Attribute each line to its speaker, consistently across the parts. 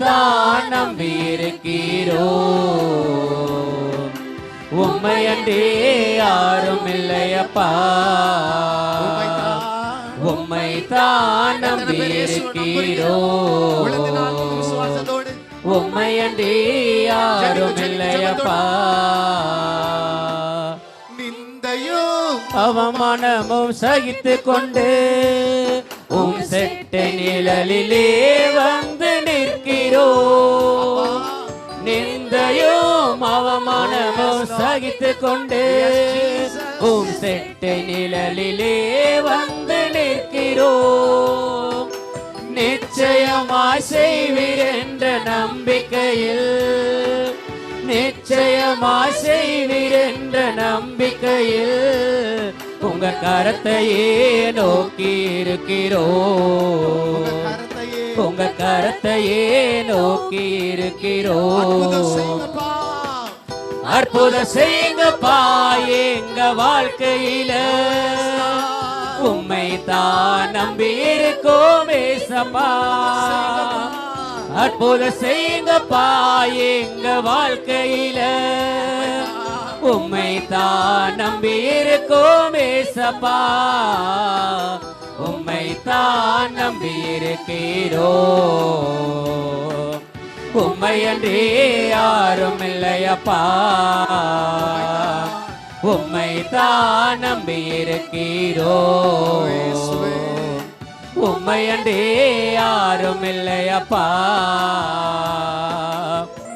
Speaker 1: தான் நம்பியிருக்கிறோம். உம்மை அன்றே யாரும் இல்லையப்பா, உம்மை தான் நம்பியிருக்கிறோம். உம்மை அன்றே யாரும் இல்லையப்பா.
Speaker 2: நிந்தையும்
Speaker 1: அவமானமும் சகித்து கொண்டு உம் செட்ட நிழலிலே வந்து நிற்கிறோம். நிந்தையும் அவமானமும் சகித்து கொண்டு உம் செட்ட நிழலிலே வந்து நிற்கிறோம். நிச்சயமாய் செய்வீர் என்ற நம்பிக்கையில், நிச்சயமாய் செய்வீர் என்ற நம்பிக்கையில் உங்க கரத்தையே நோக்கி இருக்கிறோம். உங்க கரத்தையே நோக்கி இருக்கிறோம். அற்புதம் செய்யுங்கப்பா எங்க வாழ்க்கையில, உம்மை தான் நம்பி இருக்கோம் ஏசப்பா. அற்புதம் செய்யுங்கப்பா எங்க வாழ்க்கையில, உம்மை தான் நம்பி இருக்கோம் ஏசப்பா. உம்மை தான் நம்பி இருக்கிறோம். உம்மை அன்றே யாரும் இல்லையப்பா, உம்மை தான் நம்பி இருக்கிறோம். உம்மை அன்றே யாரும் இல்லையப்பா.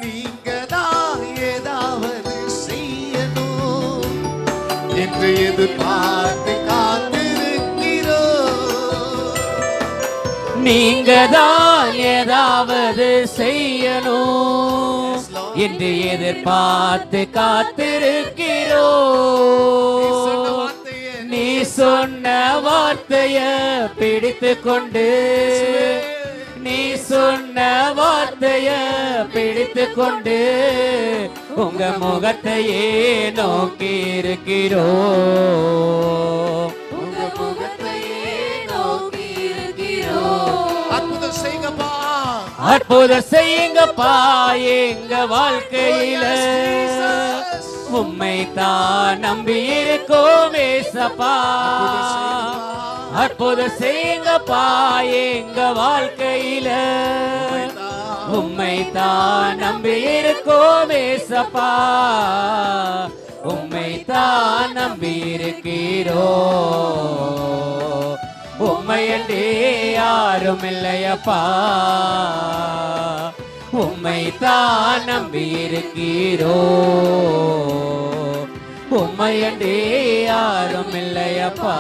Speaker 2: நீங்க தான் ஏதாவது செய்யணும் என்று எதிர்பார்த்து காத்திருக்கிறோம்.
Speaker 1: நீங்க தான் ஏதாவது செய்யணும் என்று எதிர்பார்த்து காத்திருக்கிறோம். நீ சொன்ன வார்த்தைய பிடித்து கொண்டு, நீ சொன்ன வார்த்தைய பிடித்து கொண்டு உங்க முகத்தையே நோக்கி இருக்கிறோம். உங்க முகத்தையே நோக்கி இருக்கிறோம்.
Speaker 2: அற்புதம் செய்யுங்கப்பா,
Speaker 1: அற்புதம் செய்யுங்கப்பா எங்க வாழ்க்கையில, உம்மை தான் நம்பி இருக்கோம் ஏசப்பா. அற்புதம் செய்யுங்கப்பா எங்க வாழ்க்கையில, உம்மை தான் நம்பி இருக்கோம் ஏசப்பா. உம்மை தான் நம்பி இருக்கிறோம். உம்மை அன்றே யாரும் இல்லையப்பா, உம்மை தான் நம்பி இருக்கிறோம். உம்மை அன்றே யாரும் இல்லையப்பா.